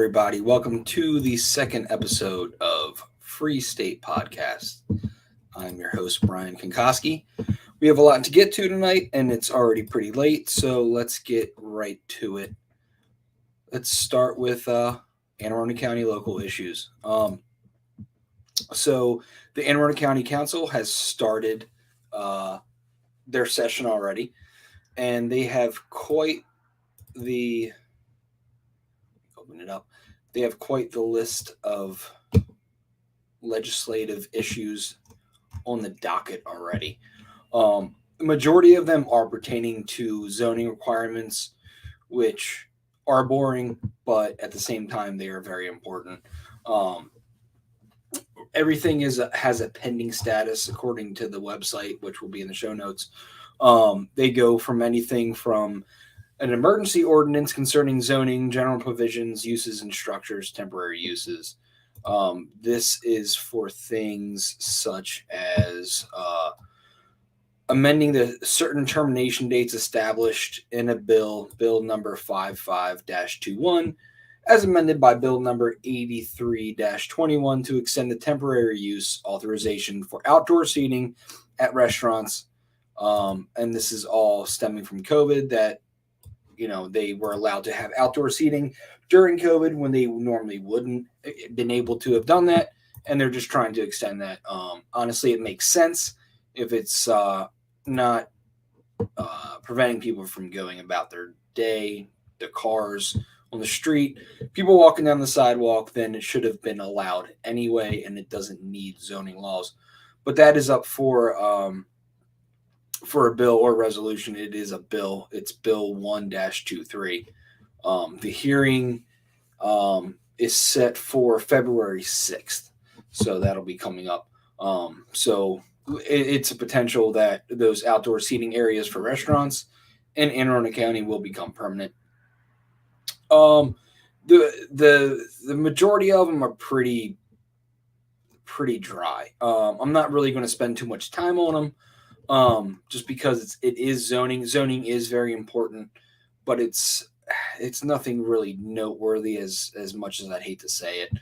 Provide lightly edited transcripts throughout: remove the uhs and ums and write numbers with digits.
everybody. Welcome to the second episode of Free State Podcast. I'm your host, Brian Konkoski. We have a lot to get to tonight, and it's already pretty late, so let's get right to it. Let's start with Anne Arundel County local issues. So the Anne Arundel County Council has started their session already, and they have quite the They have quite the list of legislative issues on the docket already. The majority of them are pertaining to zoning requirements, which are boring, but at the same time, they are very important. Everything has a pending status according to the website, which will be in the show notes. They go from anything from an emergency ordinance concerning zoning, general provisions, uses and structures, temporary uses. This is for things such as amending the certain termination dates established in a bill number 55-21, as amended by bill number 83-21 to extend the temporary use authorization for outdoor seating at restaurants. And this is all stemming from COVID, that they were allowed to have outdoor seating during COVID when they normally wouldn't been able to have done that. And they're just trying to extend that. Honestly, it makes sense if it's not preventing people from going about their day, the cars on the street, people walking down the sidewalk, then it should have been allowed anyway, and it doesn't need zoning laws. But that is up for a bill or resolution. It is a bill. It's Bill 1-23. The hearing is set for February 6th. So that'll be coming up. So it's a potential that those outdoor seating areas for restaurants in Anne Arundel County will become permanent. The majority of them are pretty dry. I'm not really going to spend too much time on them. Just because it is zoning. Zoning is very important, but it's nothing really noteworthy as much as I'd hate to say it.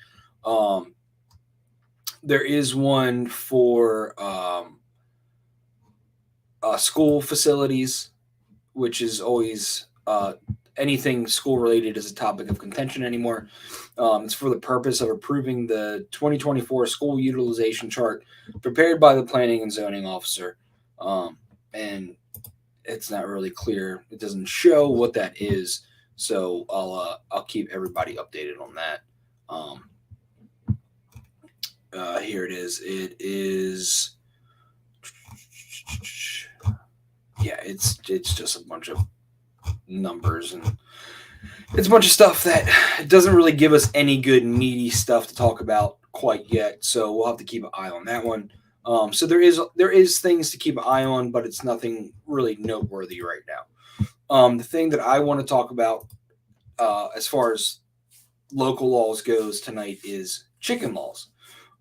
There is one for school facilities, which is always anything school related is a topic of contention anymore. It's for the purpose of approving the 2024 school utilization chart prepared by the planning and zoning officer. And it's not really clear. It doesn't show what that is. So I'll keep everybody updated on that. Here it is. It is, it's just a bunch of numbers, and it's a bunch of stuff that doesn't really give us any good meaty stuff to talk about quite yet. So we'll have to keep an eye on that one. So there is things to keep an eye on, but it's nothing really noteworthy right now. The thing that I want to talk about as far as local laws goes tonight is chicken laws.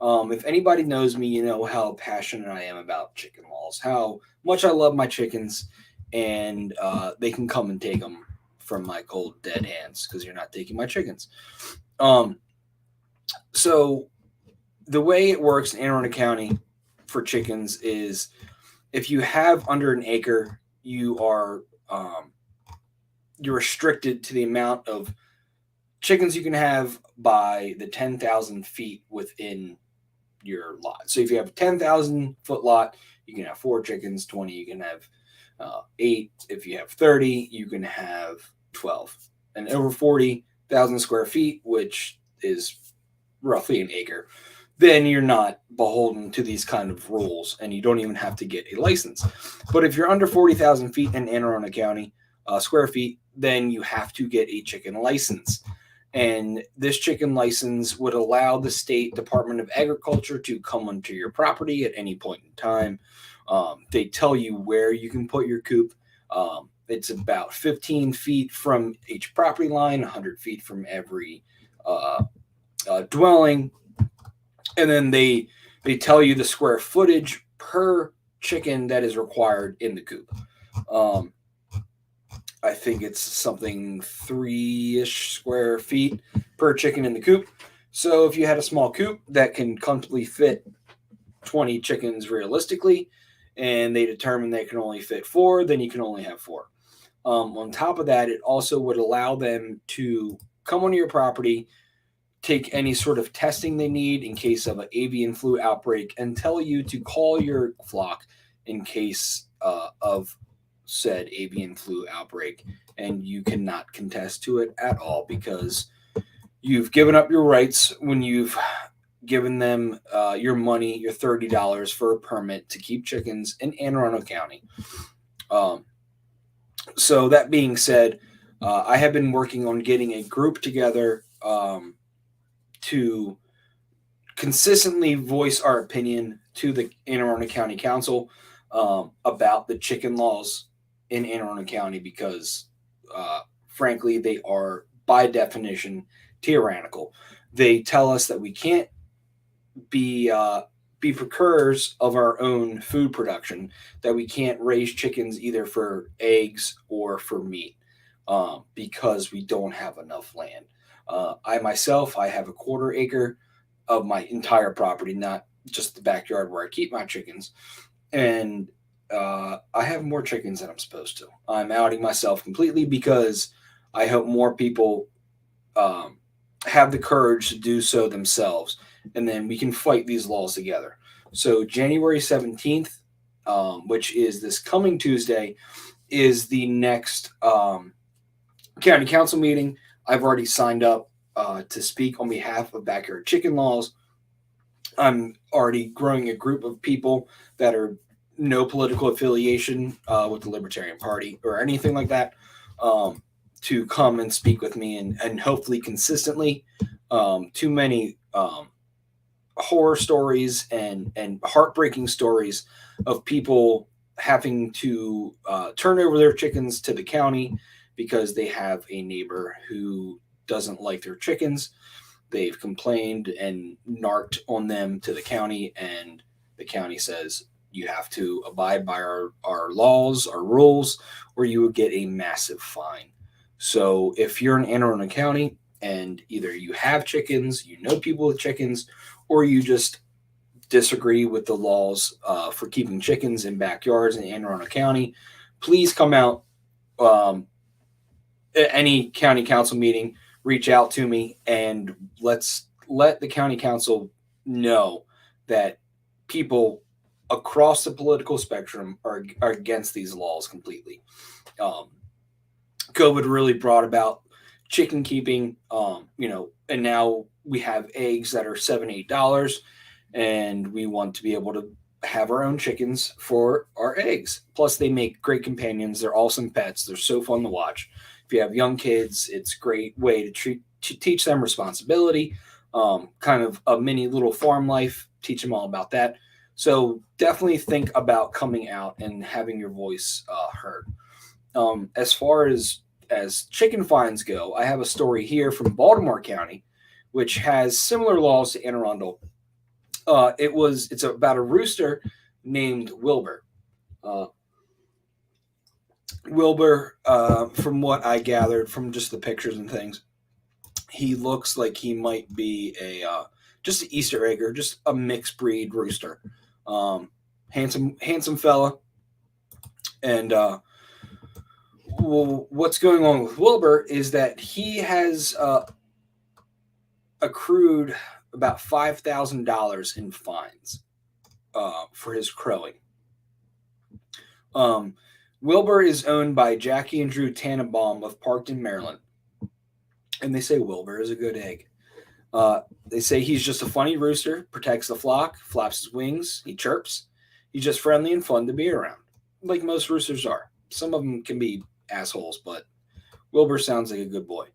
If anybody knows me, you know how passionate I am about chicken laws, how much I love my chickens, and they can come and take them from my cold dead hands because you're not taking my chickens. So the way it works in Anne Arundel County for chickens is if you have under an acre, you're restricted to the amount of chickens you can have by the 10,000 feet within your lot. So if you have a 10,000 foot lot, you can have 4 chickens. 20, you can have 8. If you have 30, you can have 12. And over 40,000 square feet, which is roughly an acre, then you're not beholden to these kind of rules, and you don't even have to get a license. But if you're under 40,000 feet in Anne Arundel County square feet, then you have to get a chicken license. And this chicken license would allow the State Department of Agriculture to come onto your property at any point in time. They tell you where you can put your coop. It's about 15 feet from each property line, 100 feet from every dwelling. And then they tell you the square footage per chicken that is required in the coop. I think it's something 3-ish square feet. per chicken in the coop. So if you had a small coop that can comfortably fit 20 chickens realistically, and they determine they can only fit 4, then you can only have 4. On top of that, it also would allow them to come onto your property, take any sort of testing they need in case of an avian flu outbreak, and tell you to call your flock in case of said avian flu outbreak. And you cannot contest to it at all because you've given up your rights when you've given them your money, your $30 for a permit to keep chickens in Anne Arundel County. So that being said, I have been working on getting a group together to consistently voice our opinion to the Anne Arundel County Council about the chicken laws in Anne Arundel County because, frankly, they are by definition tyrannical. They tell us that we can't be procurers of our own food production, that we can't raise chickens either for eggs or for meat because we don't have enough land. I myself, I have a 1/4 acre of my entire property, not just the backyard where I keep my chickens. And I have more chickens than I'm supposed to. I'm outing myself completely because I hope more people have the courage to do so themselves. And then we can fight these laws together. So January 17th, which is this coming Tuesday, is the next county council meeting. I've already signed up to speak on behalf of backyard chicken laws. I'm already growing a group of people that are no political affiliation with the Libertarian Party or anything like that to come and speak with me and hopefully consistently. Too many horror stories and heartbreaking stories of people having to turn over their chickens to the county because they have a neighbor who doesn't like their chickens. They've complained and narked on them to the county, and the county says you have to abide by our laws, our rules, or you will get a massive fine. So if you're in Anne Arundel County and either you have chickens, you know people with chickens, or you just disagree with the laws for keeping chickens in backyards in Anne Arundel County, please come out at any county council meeting, reach out to me, and let's let the county council know that people across the political spectrum are against these laws completely. COVID really brought about chicken keeping, and now we have eggs that are $7, $8, and we want to be able to have our own chickens for our eggs. Plus, they make great companions. They're awesome pets. They're so fun to watch. If you have young kids, it's a great way to teach them responsibility, kind of a mini little farm life, teach them all about that. So definitely think about coming out and having your voice heard. As far as chicken fines go, I have a story here from Baltimore County, which has similar laws to Anne Arundel. It's about a rooster named Wilbur. Wilbur, from what I gathered from just the pictures and things, he looks like he might be just an Easter egg or just a mixed breed rooster. Handsome fella. And what's going on with Wilbur is that he has accrued about $5,000 in fines for his crowing. Wilbur is owned by Jackie and Drew Tannenbaum of Parkton, Maryland. And they say Wilbur is a good egg. They say he's just a funny rooster, protects the flock, flaps his wings, he chirps. He's just friendly and fun to be around, like most roosters are. Some of them can be assholes, but Wilbur sounds like a good boy.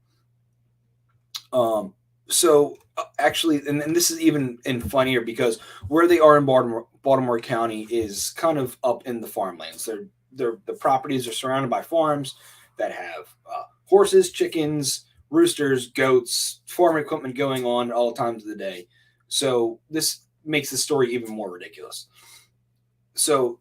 So actually, and this is even funnier because where they are in Baltimore County is kind of up in the farmlands. The properties are surrounded by farms that have horses, chickens, roosters, goats, farm equipment going on at all times of the day. So this makes the story even more ridiculous. So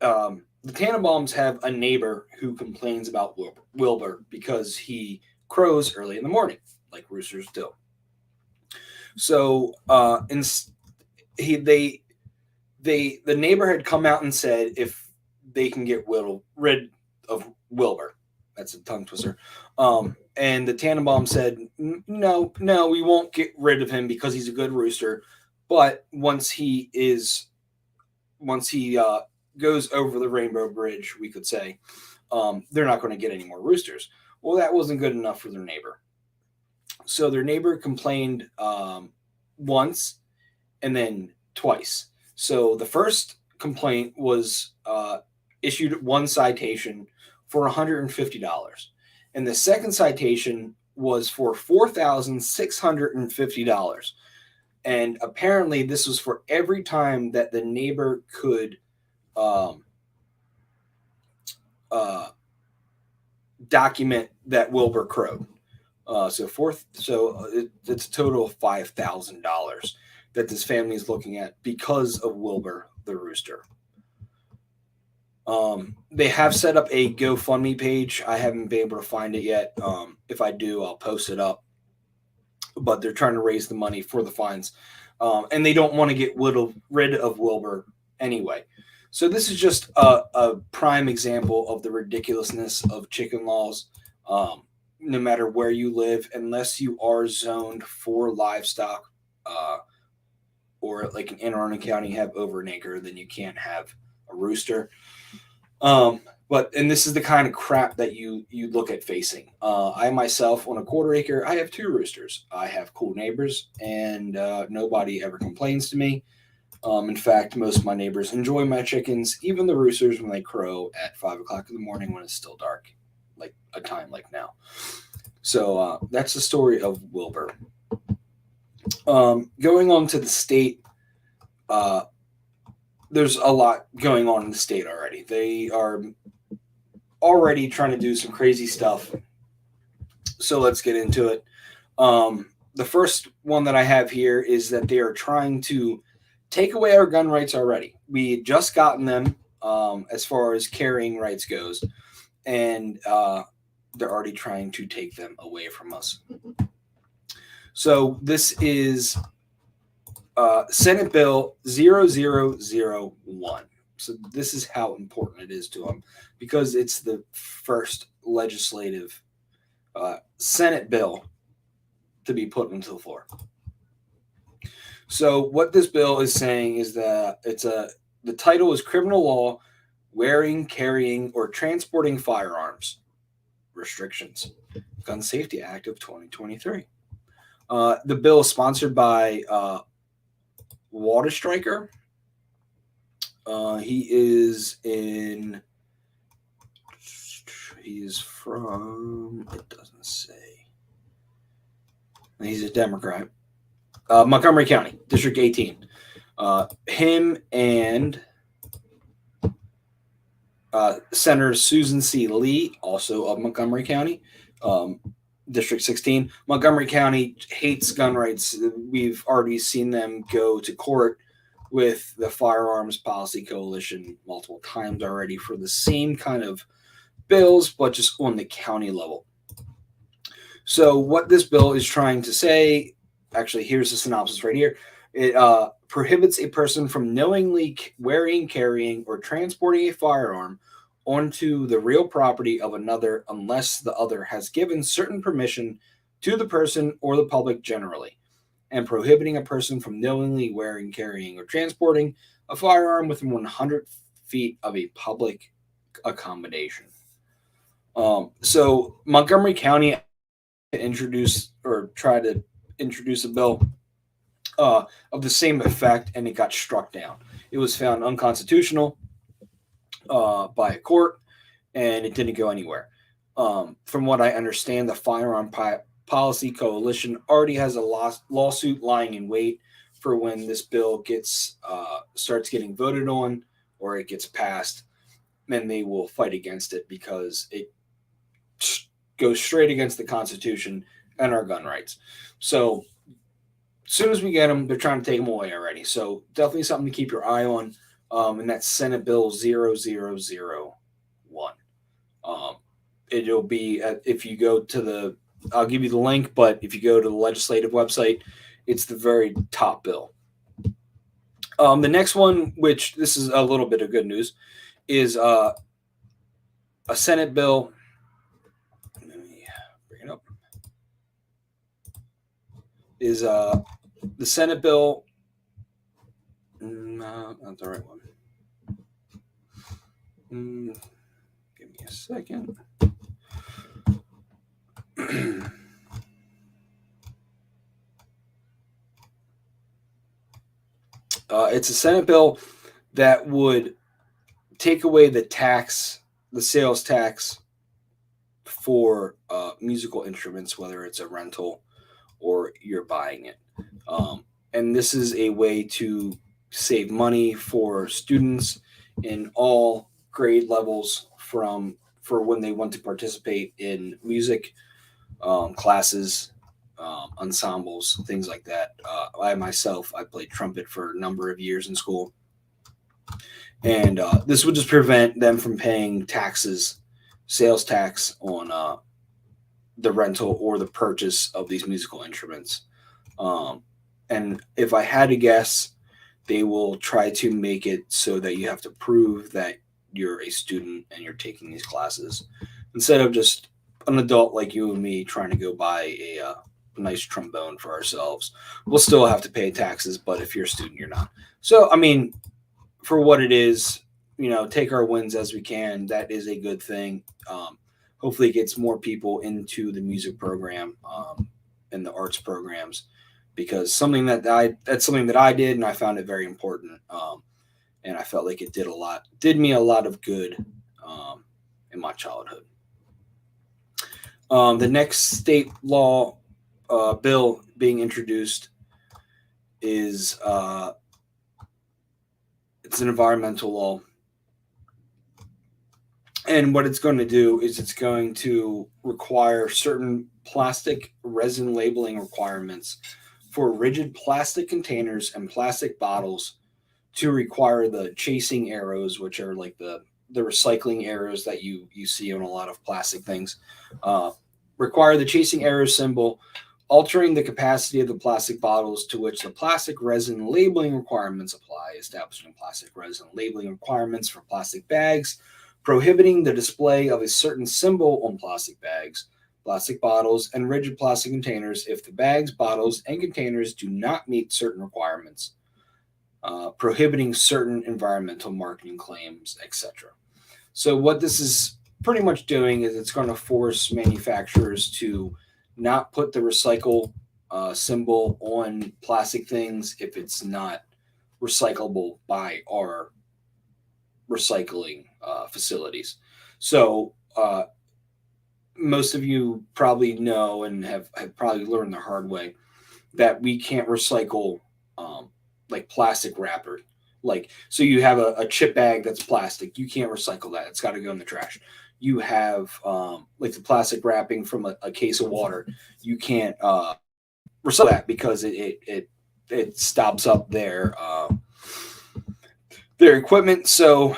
the Tannenbaums have a neighbor who complains about Wilbur because he crows early in the morning. like roosters do. So the neighbor had come out and said if they can get rid of Wilbur. That's a tongue twister. And the Tannenbaum said, no, we won't get rid of him because he's a good rooster. But once he goes over the Rainbow Bridge, we could say, they're not going to get any more roosters. Well, that wasn't good enough for their neighbor. So their neighbor complained once and then twice. So the first complaint was issued one citation for $150. And the second citation was for $4,650. And apparently this was for every time that the neighbor could document that Wilbur crowed. It's a total of $5,000 that this family is looking at because of Wilbur the rooster. They have set up a GoFundMe page. I haven't been able to find it yet. If I do, I'll post it up. But they're trying to raise the money for the fines. And they don't want to get rid of Wilbur anyway. So this is just a prime example of the ridiculousness of chicken laws. No matter where you live, unless you are zoned for livestock, or like in Anne Arundel County, you have over an acre, then you can't have a rooster. And this is the kind of crap that you look at facing. I myself, on a quarter acre, I have 2 roosters. I have cool neighbors, and nobody ever complains to me. In fact, most of my neighbors enjoy my chickens, even the roosters, when they crow at 5 o'clock in the morning when it's still dark, like a time like now. So that's the story of Wilbur. Going on to the state, there's a lot going on in the state already. They are already trying to do some crazy stuff. So let's get into it. The first one that I have here is that they are trying to take away our gun rights already. We had just gotten them as far as carrying rights goes, and they're already trying to take them away from us. So this is Senate Bill 0001. So this is how important it is to them, because it's the first legislative Senate bill to be put into the floor. So what this bill is saying is that the title is Criminal Law, Wearing, Carrying, or Transporting Firearms Restrictions, Gun Safety Act of 2023. The bill is sponsored by Walter Stryker. He's from, it doesn't say. He's a Democrat. Montgomery County, District 18. Him and Senator Susan C. Lee, also of Montgomery County, District 16. Montgomery County hates gun rights. We've already seen them go to court with the Firearms Policy Coalition multiple times already for the same kind of bills, but just on the county level. So what this bill is trying to say, actually, here's the synopsis right here. It prohibits a person from knowingly wearing, carrying, or transporting a firearm onto the real property of another unless the other has given certain permission to the person or the public generally, and prohibiting a person from knowingly wearing, carrying, or transporting a firearm within 100 feet of a public accommodation. So Montgomery County tried to introduce a bill of the same effect, and it got struck down. It was found unconstitutional by a court, and it didn't go anywhere. From what I understand, the Firearm Policy Coalition already has a lawsuit lying in wait for when this bill starts getting voted on or it gets passed. Then they will fight against it because it goes straight against the Constitution and our gun rights. So as soon as we get them, they're trying to take them away already. So definitely something to keep your eye on. And that's Senate Bill 0001. It'll be if you go to the I'll give you the link, but if you go to the legislative website, it's the very top bill. The next one, which this is a little bit of good news, is a Senate bill. Let me bring it up. Is the Senate bill? No, not the right one. Give me a second. It's a Senate bill that would take away the sales tax for musical instruments, whether it's a rental or you're buying it. And this is a way to save money for students in all grade levels for when they want to participate in music classes, ensembles, things like that. I played trumpet for a number of years in school. And this would just prevent them from paying sales tax on the rental or the purchase of these musical instruments. And if I had to guess, they will try to make it so that you have to prove that you're a student and you're taking these classes instead of just an adult like you and me trying to go buy a nice trombone for ourselves. We'll still have to pay taxes, but if you're a student, you're not. So, I mean, for what it is, take our wins as we can. That is a good thing. Hopefully it gets more people into the music program and the arts programs, because that's something that I did, and I found it very important. And I felt like it did me a lot of good in my childhood. The next state law bill being introduced is it's an environmental law. And what it's going to do is it's going to require certain plastic resin labeling requirements for rigid plastic containers and plastic bottles to require the chasing arrows, which are like the recycling arrows that you see on a lot of plastic things. Require the chasing arrow symbol, altering the capacity of the plastic bottles to which the plastic resin labeling requirements apply, establishing plastic resin labeling requirements for plastic bags, prohibiting the display of a certain symbol on plastic bags, plastic bottles, and rigid plastic containers if the bags, bottles, and containers do not meet certain requirements, prohibiting certain environmental marketing claims, etc. So what this is pretty much doing is it's going to force manufacturers to not put the recycle symbol on plastic things if it's not recyclable by our recycling facilities. So most of you probably know and have probably learned the hard way that we can't recycle like plastic wrapper. So you have a chip bag that's plastic. You can't recycle that. It's got to go in the trash. You have like the plastic wrapping from a case of water. You can't recycle that because it stops up their equipment. So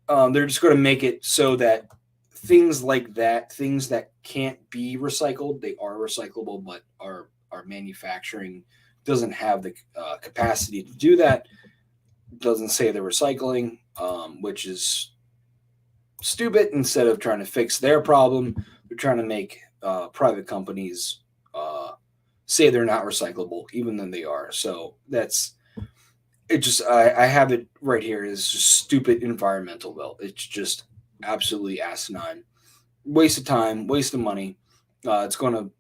they're just going to make it so that things like that, things that can't be recycled, they are recyclable, but our manufacturing doesn't have the capacity to do that. Doesn't say they're recycling, which is stupid. Instead of trying to fix their problem, they're trying to make private companies say they're not recyclable, even though they are. So that's it. Just I have it right here. It's just stupid environmental bill. It's just absolutely asinine, waste of time, waste of money. It's going to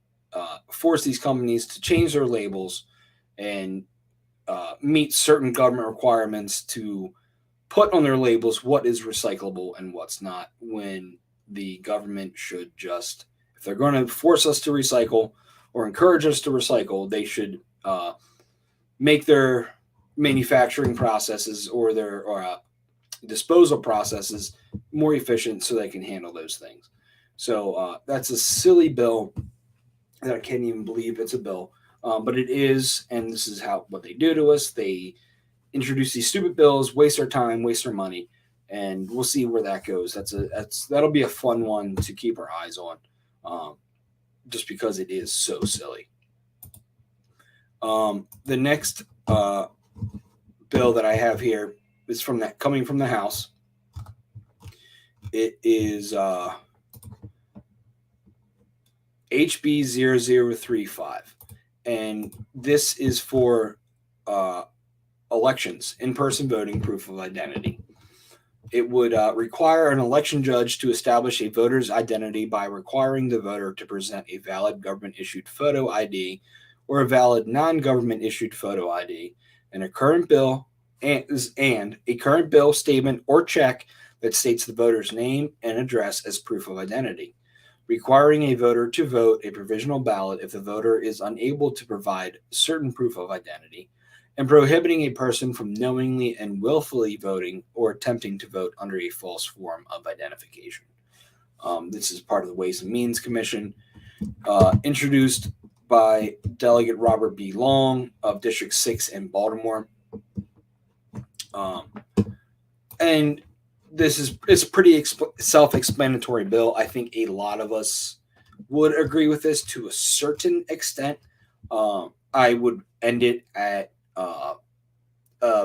force these companies to change their labels and meet certain government requirements to put on their labels what is recyclable and what's not, when the government should just, if they're going to force us to recycle or encourage us to recycle, they should make their manufacturing processes or their disposal processes more efficient so they can handle those things. So that's a silly bill that I can't even believe it's a bill. But it is, and this is what they do to us. They introduce these stupid bills, waste our time, waste our money, and we'll see where that goes. That'll be a fun one to keep our eyes on. just because it is so silly. The next bill that I have here is coming from the House. It is HB 0035, and this is for elections, in-person voting proof of identity. It would require an election judge to establish a voter's identity by requiring the voter to present a valid government-issued photo ID or a valid non-government issued photo ID, and a current bill and a current bill, statement, or check that states the voter's name and address as proof of identity, requiring a voter to vote a provisional ballot if the voter is unable to provide certain proof of identity, and prohibiting a person from knowingly and willfully voting or attempting to vote under a false form of identification. This is part of the Ways and Means Commission, introduced by Delegate Robert B. Long of District 6 in Baltimore. And it's a pretty self-explanatory bill. I think a lot of us would agree with this to a certain extent. I would end it at a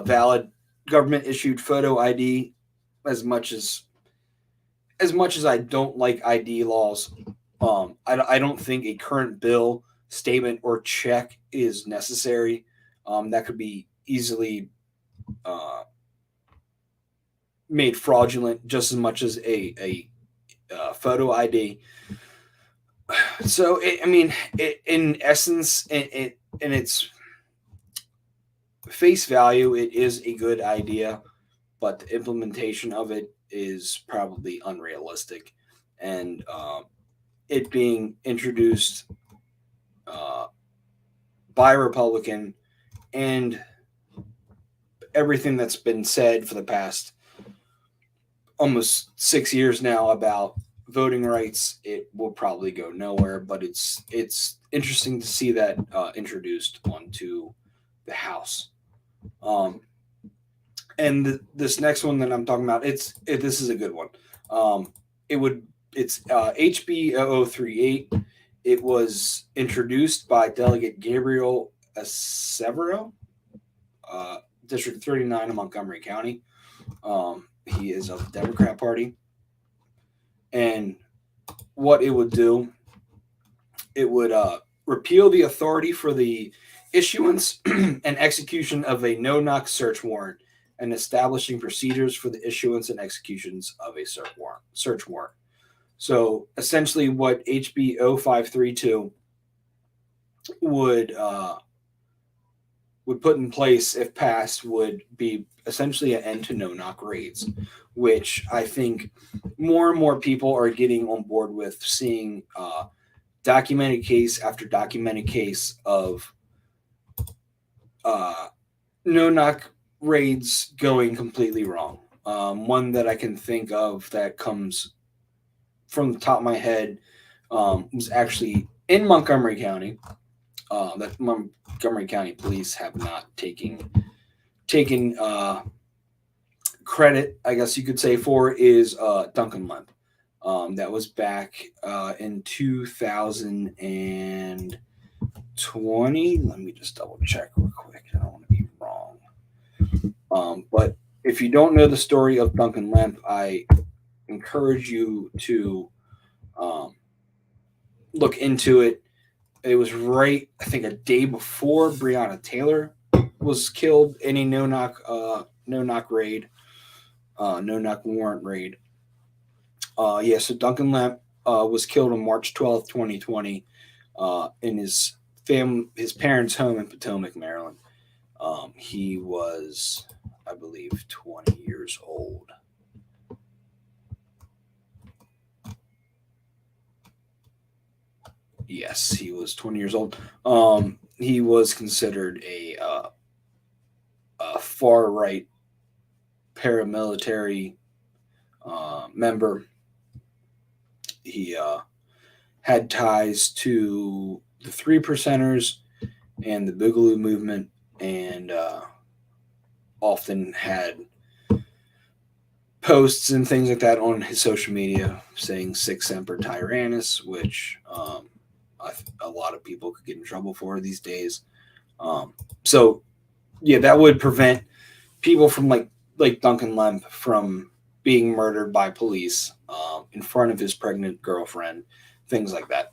valid government-issued photo ID. As much as I don't like ID laws, I don't think a current bill, statement, or check is necessary. That could be easily made fraudulent just as much as a photo ID. So, in essence, in its face value, it is a good idea, but the implementation of it is probably unrealistic. And it being introduced by a Republican, and everything that's been said for the past almost 6 years now about voting rights, it will probably go nowhere. But it's interesting to see that introduced onto the House. And this next one that I'm talking about, this is a good one. It's HB 0038. It was introduced by Delegate Gabriel Severo, District 39 of Montgomery County. He is of the Democrat Party. And what it would do, it would repeal the authority for the issuance and execution of a no-knock search warrant, and establishing procedures for the issuance and executions of a search warrant. So essentially what HB 0532 would put in place, if passed, would be essentially an end to no-knock raids, which I think more and more people are getting on board with, seeing documented case after documented case of no-knock raids going completely wrong. One that I can think of that comes from the top of my head was actually in Montgomery County. That Montgomery County police have not taken credit, I guess you could say, for, is Duncan Lemp. That was back in 2020. Let me just double check real quick. I don't want to be wrong. But if you don't know the story of Duncan Lemp, I encourage you to look into it. It was I think a day before Breonna Taylor was killed in a no-knock raid, no-knock warrant raid. So Duncan Lemp was killed on March 12th, 2020, in his parents' home in Potomac, Maryland. He was, I believe, 20 years old. Yes, he was 20 years old. He was considered a far-right paramilitary member. He had ties to the Three Percenters and the Boogaloo movement, and often had posts and things like that on his social media saying "Sic Semper Tyrannis," which a lot of people could get in trouble for these days. So yeah, that would prevent people from like Duncan Lemp from being murdered by police in front of his pregnant girlfriend, things like that.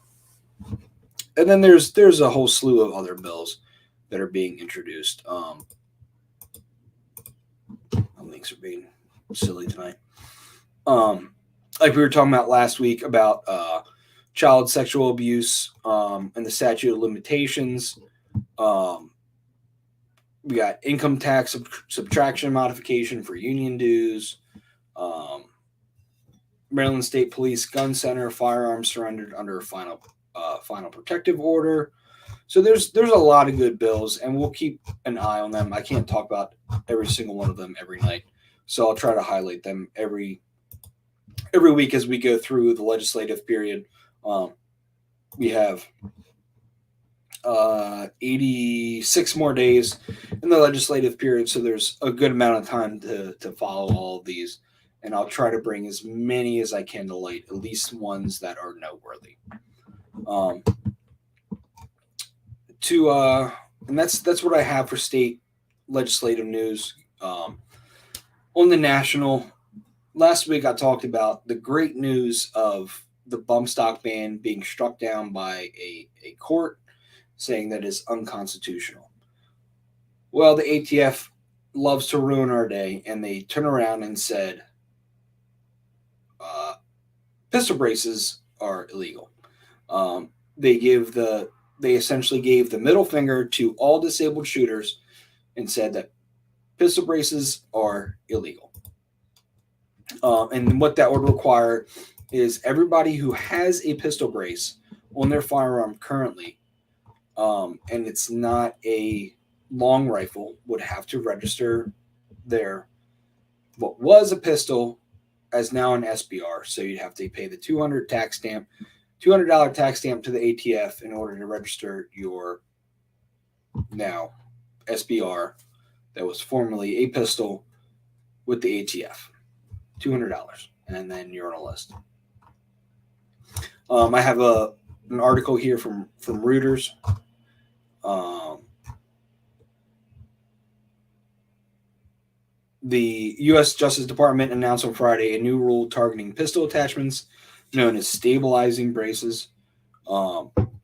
And then there's a whole slew of other bills that are being introduced. Links are being silly tonight. Like we were talking about last week about child sexual abuse and the statute of limitations. We got income tax subtraction modification for union dues. Maryland State Police gun center firearms surrendered under a final protective order. So there's a lot of good bills, and we'll keep an eye on them. I can't talk about every single one of them every night, so I'll try to highlight them every week as we go through the legislative period. We have 86 more days in the legislative period, so there's a good amount of time to follow all of these, and I'll try to bring as many as I can to light, at least ones that are noteworthy. And that's what I have for state legislative news. On the national, last week I talked about the great news of the bump stock ban being struck down by a court, saying that is unconstitutional. Well, the ATF loves to ruin our day, and they turn around and said pistol braces are illegal. They essentially gave the middle finger to all disabled shooters and said that pistol braces are illegal. And what that would require is everybody who has a pistol brace on their firearm currently, and it's not a long rifle, would have to register their what was a pistol as now an SBR. So you'd have to pay the $200 tax stamp to the ATF in order to register your now SBR that was formerly a pistol with the ATF. $200, and then you're on a list. I have an article here from Reuters. The U.S. Justice Department announced on Friday a new rule targeting pistol attachments known as stabilizing braces,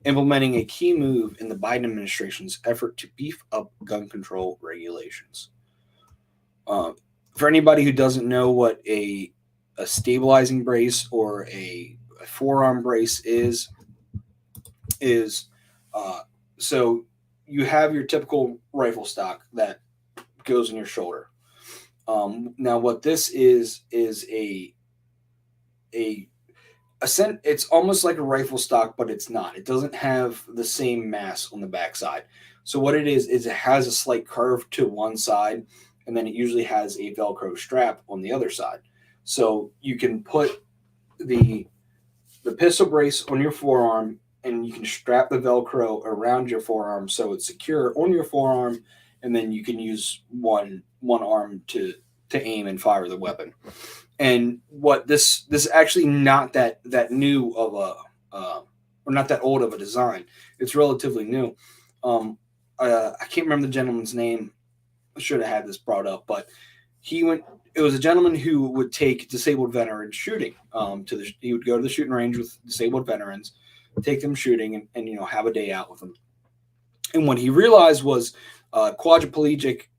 implementing a key move in the Biden administration's effort to beef up gun control regulations. For anybody who doesn't know what a stabilizing brace or a forearm brace is so you have your typical rifle stock that goes in your shoulder. Now, what this is it's almost like a rifle stock, but it's not. It doesn't have the same mass on the backside. So what it is it has a slight curve to one side, and then it usually has a Velcro strap on the other side. So you can put the pistol brace on your forearm, and you can strap the Velcro around your forearm so it's secure on your forearm, and then you can use one arm to aim and fire the weapon. And what this is actually not that new of or not that old of a design. It's relatively new. I can't remember the gentleman's name. I should have had this brought up, but it was a gentleman who would take disabled veterans shooting. He would go to the shooting range with disabled veterans, take them shooting, and have a day out with them. And what he realized was paraplegic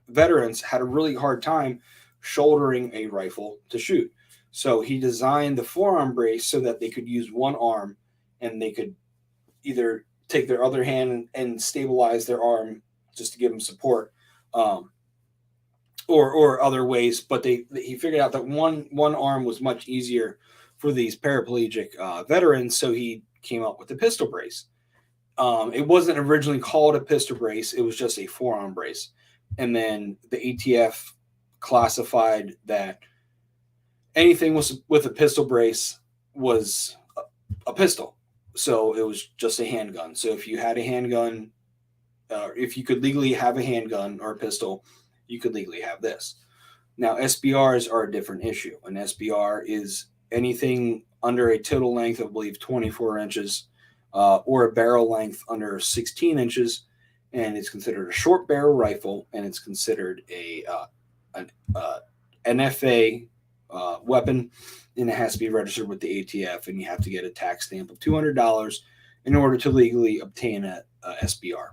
veterans had a really hard time shouldering a rifle to shoot. So he designed the forearm brace so that they could use one arm, and they could either take their other hand and stabilize their arm just to give them support, or other ways. But he figured out that one arm was much easier for these paraplegic veterans, so he came up with the pistol brace. It wasn't originally called a pistol brace; it was just a forearm brace. And then the ATF classified that anything with a pistol brace was a pistol. So it was just a handgun. So if you had a handgun, if you could legally have a handgun or a pistol, you could legally have this. Now, SBRs are a different issue. An SBR is anything under a total length of, I believe, 24 inches, or a barrel length under 16 inches, and it's considered a short barrel rifle, and it's considered an NFA weapon, and it has to be registered with the ATF, and you have to get a tax stamp of $200 in order to legally obtain a SBR.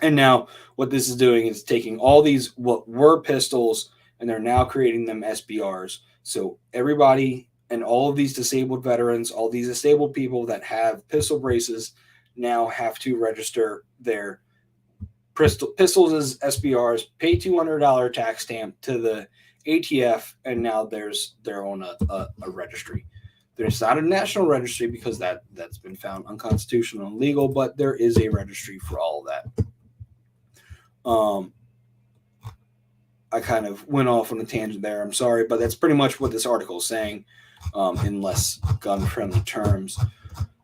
And now what this is doing is taking all these what were pistols, and they're now creating them SBRs. So everybody and all of these disabled veterans, all these disabled people that have pistol braces now have to register their pistols as SBRs, pay $200 tax stamp to the ATF, and now they're on a registry. There's not a national registry because that's been found unconstitutional and illegal, but there is a registry for all of that. I kind of went off on a tangent there. I'm sorry, but that's pretty much what this article is saying, in less gun-friendly terms.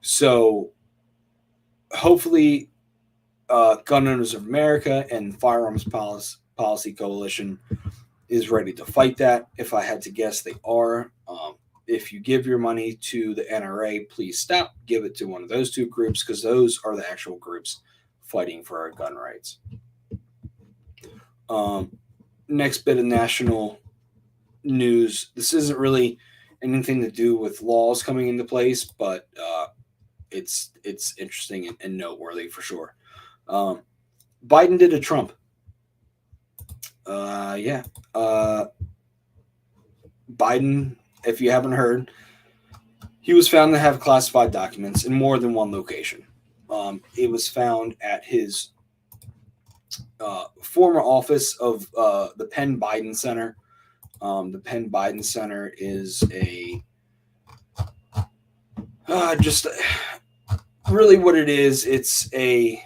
So hopefully Gun Owners of America and Firearms Policy Coalition is ready to fight that. If I had to guess, they are. If you give your money to the NRA, please stop. Give it to one of those two groups, because those are the actual groups fighting for our gun rights. Next bit of national news. This isn't really anything to do with laws coming into place, but it's interesting and noteworthy for sure. Biden did a Trump. Biden, if you haven't heard, he was found to have classified documents in more than one location. It was found at his former office of the Penn Biden Center. The Penn Biden Center is just really what it is. It's a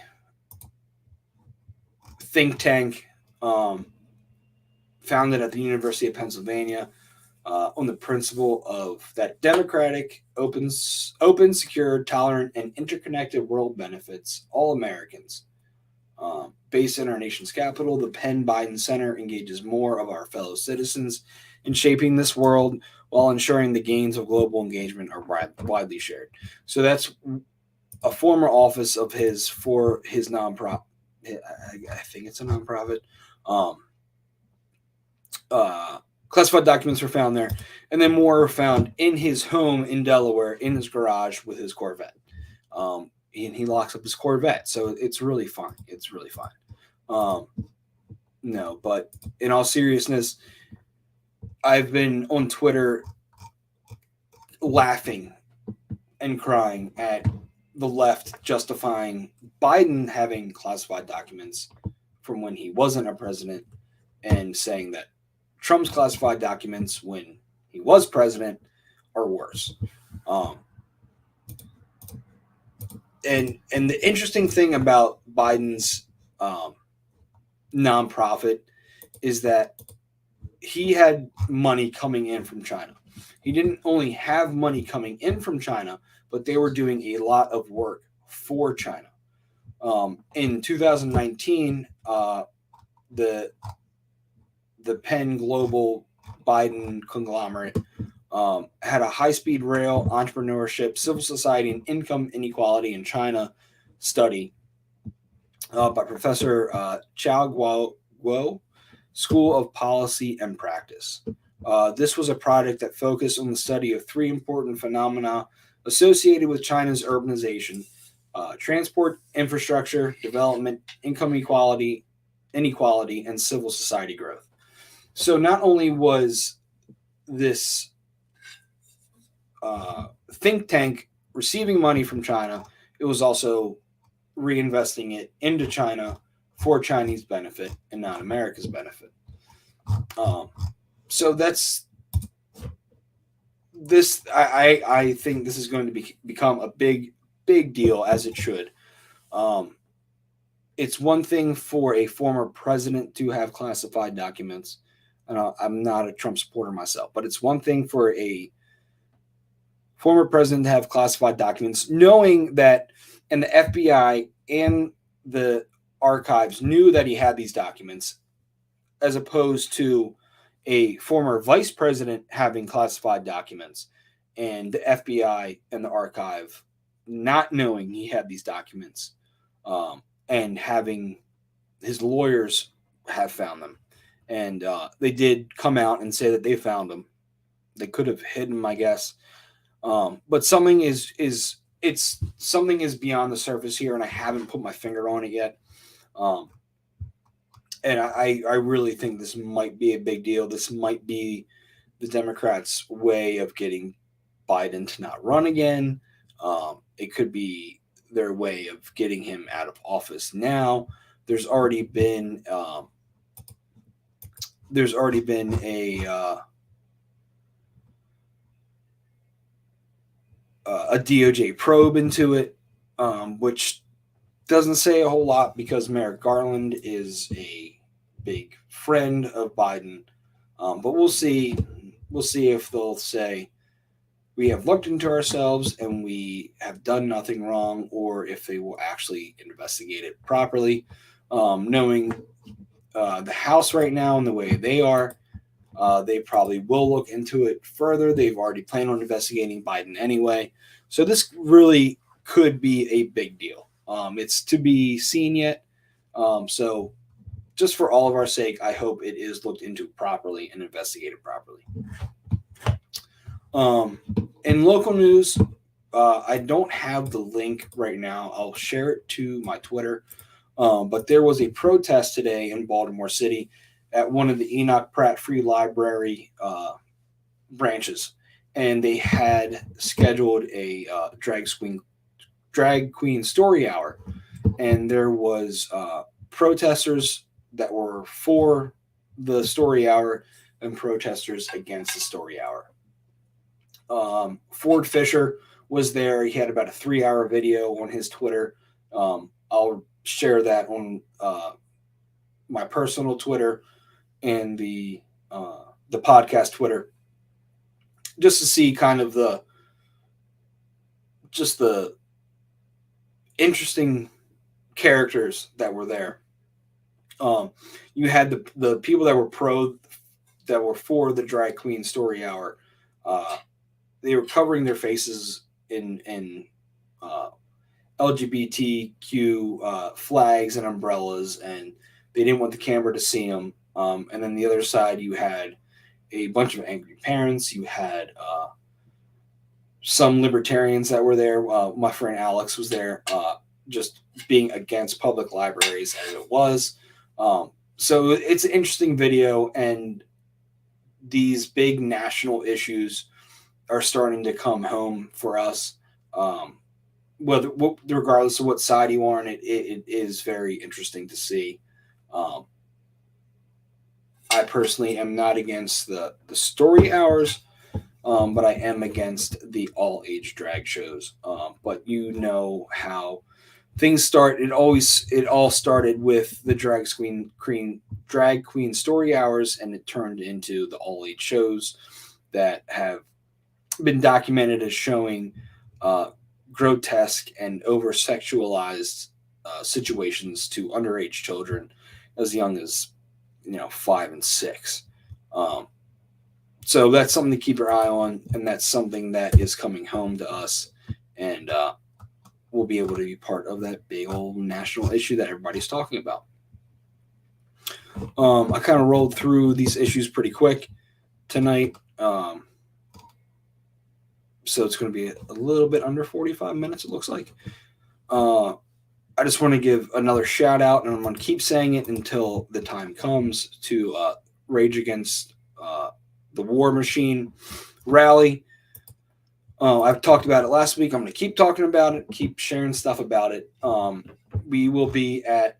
think tank founded at the University of Pennsylvania on the principle of that democratic, open, secure, tolerant, and interconnected world benefits all Americans. Based in our nation's capital, the Penn Biden Center engages more of our fellow citizens in shaping this world while ensuring the gains of global engagement are widely shared. So that's a former office of his for his nonprofit. I think it's a nonprofit. Classified documents were found there, and then more were found in his home in Delaware, in his garage with his Corvette. And he locks up his Corvette, so it's really fun. It's really fun. No, but in all seriousness, I've been on Twitter laughing and crying at the left justifying Biden having classified documents from when he wasn't a president, and saying that Trump's classified documents when he was president are worse. And the interesting thing about Biden's nonprofit is that he had money coming in from China. He didn't only have money coming in from China, but they were doing a lot of work for China. In 2019, the Penn Global Biden conglomerate had a high-speed rail, entrepreneurship, civil society, and income inequality in China study by Professor Chao Guo, School of Policy and Practice. This was a project that focused on the study of three important phenomena associated with China's urbanization: transport, infrastructure, development, income inequality, and civil society growth. So not only was this think tank receiving money from China, it was also reinvesting it into China for Chinese benefit and not America's benefit. So that's this. I think this is going to become a big deal, as it should. It's one thing for a former president to have classified documents. I'm not a Trump supporter myself, but it's one thing for a former president to have classified documents, knowing that, and the FBI and the archives knew that he had these documents, as opposed to a former vice president having classified documents, and the FBI and the archive not knowing he had these documents, and having his lawyers have found them. And they did come out and say that they found them. They could have hidden them, I guess. But something is beyond the surface here, and I haven't put my finger on it yet. And I really think this might be a big deal. This might be the Democrats' way of getting Biden to not run again. It could be their way of getting him out of office now. There's already been a DOJ probe into it, which doesn't say a whole lot because Merrick Garland is a big friend of Biden. But we'll see. We'll see if they'll say we have looked into ourselves and we have done nothing wrong, or if they will actually investigate it properly. Knowing the House right now and the way they are, they probably will look into it further. They've already planned on investigating Biden anyway. So this really could be a big deal. It's to be seen yet. So just for all of our sake, I hope it is looked into properly and investigated properly. In local news, I don't have the link right now. I'll share it to my Twitter. But there was a protest today in Baltimore City at one of the Enoch Pratt Free Library branches, and they had scheduled a drag queen story hour, and there was protesters that were for the story hour and protesters against the story hour. Ford Fisher was there. He had about a 3-hour video on his Twitter. I'll share that on my personal Twitter and the podcast Twitter, just to see kind of the interesting characters that were there. You had the people that were for the drag queen story hour. They were covering their faces in LGBTQ flags and umbrellas, and they didn't want the camera to see them. And then the other side, you had a bunch of angry parents. You had some libertarians that were there. My friend Alex was there, just being against public libraries as it was. So it's an interesting video, and these big national issues are starting to come home for us. Regardless of what side you are on it, it is very interesting to see. I personally am not against the story hours, but I am against the all-age drag shows. But you know how things start. It all started with the drag queen story hours, and it turned into the all-age shows that have been documented as showing grotesque and over-sexualized situations to underage children as young as 5 and 6. So that's something to keep your eye on, and that's something that is coming home to us, and we'll be able to be part of that big old national issue that everybody's talking about. I kind of rolled through these issues pretty quick tonight. So it's going to be a little bit under 45 minutes, it looks like. I just want to give another shout out, and I'm going to keep saying it until the time comes, to Rage Against the War Machine rally. I've talked about it last week. I'm going to keep talking about it, keep sharing stuff about it. We will be at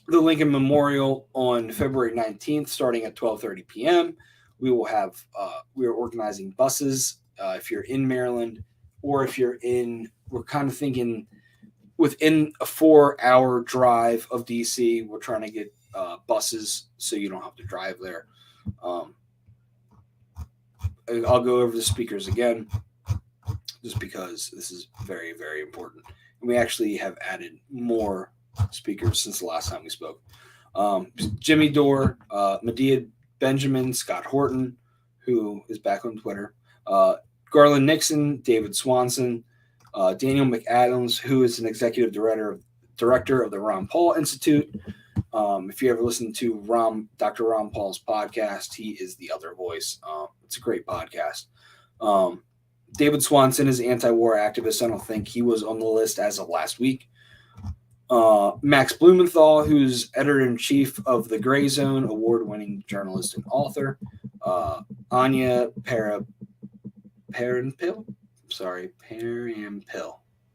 the Lincoln Memorial on February 19th, starting at 12:30 p.m. We will have, we are organizing buses. If you're in Maryland, or if you're we're kind of thinking within a 4-hour drive of DC, we're trying to get buses so you don't have to drive there. I'll go over the speakers again, just because this is very, very important. And we actually have added more speakers since the last time we spoke. Jimmy Dore, Medea Benjamin Scott Horton, who is back on Twitter, Garland Nixon, David Swanson, Daniel McAdams, who is an executive director of the Ron Paul Institute. If you ever listen to Dr. Ron Paul's podcast, he is the other voice. It's a great podcast. David Swanson is an anti-war activist. I don't think he was on the list as of last week. Max Blumenthal, who's editor-in-chief of The Gray Zone, award-winning journalist and author. Anya Parampil.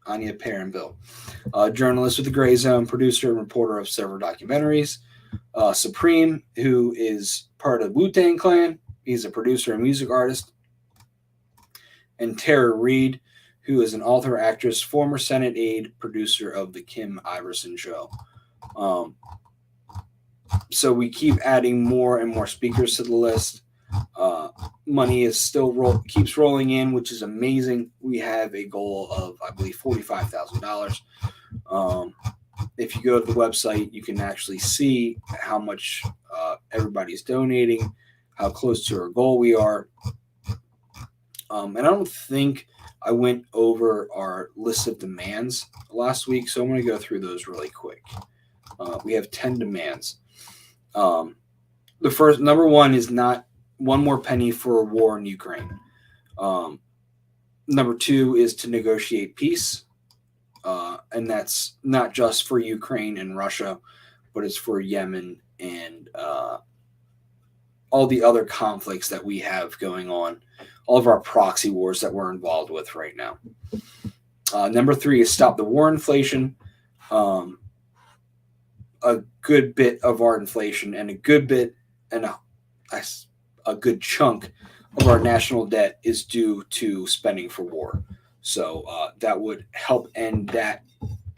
Anya Parampil, journalist with The Gray Zone, producer and reporter of several documentaries. Supreme, who is part of the Wu-Tang Clan. He's a producer and music artist. And Tara Reid, who is an author, actress, former Senate aide, producer of The Kim Iverson Show. So we keep adding more and more speakers to the list. Money is still keeps rolling in, which is amazing. We have a goal of, I believe, $45,000. If you go to the website, you can actually see how much everybody's donating, how close to our goal we are. And I don't think I went over our list of demands last week, so I'm going to go through those really quick. We have 10 demands. The first, number one, is not one more penny for a war in Ukraine. Number two is to negotiate peace. And that's not just for Ukraine and Russia, but it's for Yemen and all the other conflicts that we have going on, all of our proxy wars that we're involved with right now. Number three is stop the war inflation. A good bit of our inflation and a good chunk of our national debt is due to spending for war. So that would help end that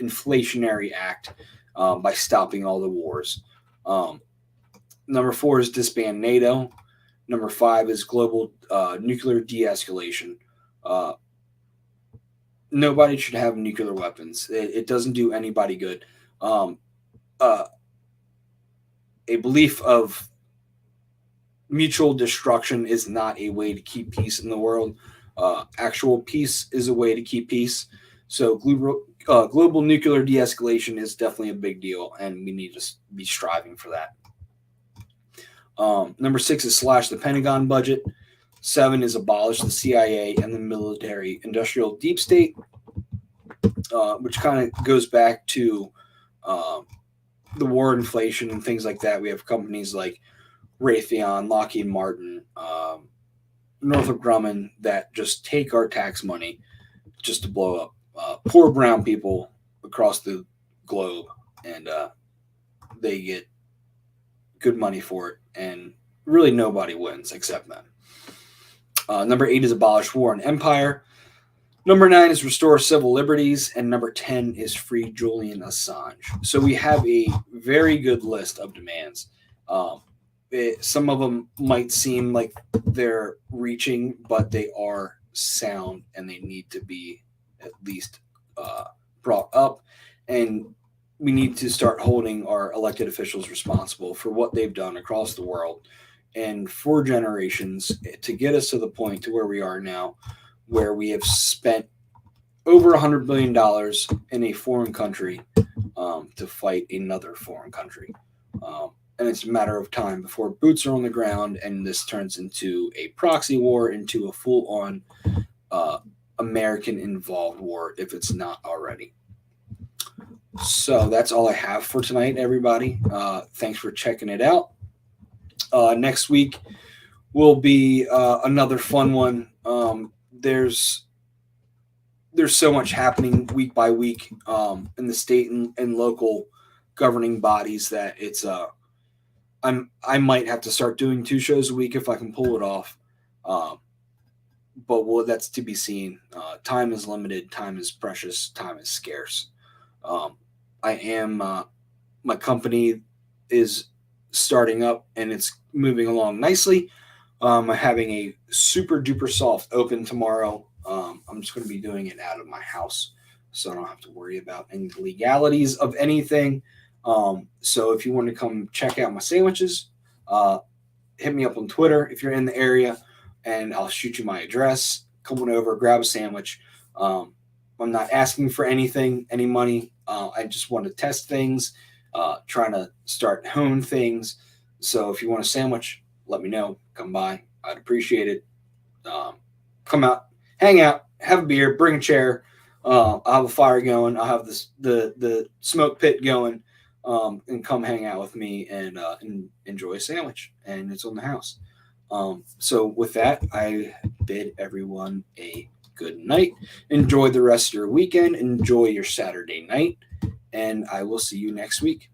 inflationary act by stopping all the wars. Number four is disband NATO. Number five is global nuclear de-escalation. Nobody should have nuclear weapons. It doesn't do anybody good. A belief of mutual destruction is not a way to keep peace in the world. Actual peace is a way to keep peace. So global nuclear de-escalation is definitely a big deal, and we need to be striving for that. Number six is slash the Pentagon budget. 7 is abolish the CIA and the military industrial deep state, which kind of goes back to the war inflation and things like that. We have companies like Raytheon, Lockheed Martin, Northrop Grumman that just take our tax money just to blow up poor brown people across the globe, and they get good money for it, and really nobody wins except them. Number 8 is abolish war and empire. Number 9 is restore civil liberties, and number 10 is free Julian Assange. So we have a very good list of demands. Some of them might seem like they're reaching, but they are sound and they need to be at least brought up. And we need to start holding our elected officials responsible for what they've done across the world and for generations to get us to the point to where we are now, where we have spent over $100 billion in a foreign country to fight another foreign country. And it's a matter of time before boots are on the ground and this turns into a proxy war, into a full-on American-involved war, if it's not already. So that's all I have for tonight, everybody. Thanks for checking it out. Next week will be another fun one. There's so much happening week by week in the state and local governing bodies that it's I might have to start doing 2 shows a week if I can pull it off. But that's to be seen. Time is limited. Time is precious. Time is scarce. My company is starting up and it's moving along nicely. I'm having a super duper soft open tomorrow. I'm just going to be doing it out of my house, so I don't have to worry about any legalities of anything. So if you want to come check out my sandwiches, hit me up on Twitter if you're in the area, and I'll shoot you my address. Come on over, grab a sandwich. I'm not asking for anything, any money. I just want to test things, trying to start hone things. So if you want a sandwich, let me know. Come by. I'd appreciate it. Come out, hang out, have a beer, bring a chair. I'll have a fire going. I'll have the smoke pit going, and come hang out with me and enjoy a sandwich. And it's on the house. So with that, I bid everyone a good night. Enjoy the rest of your weekend. Enjoy your Saturday night. And I will see you next week.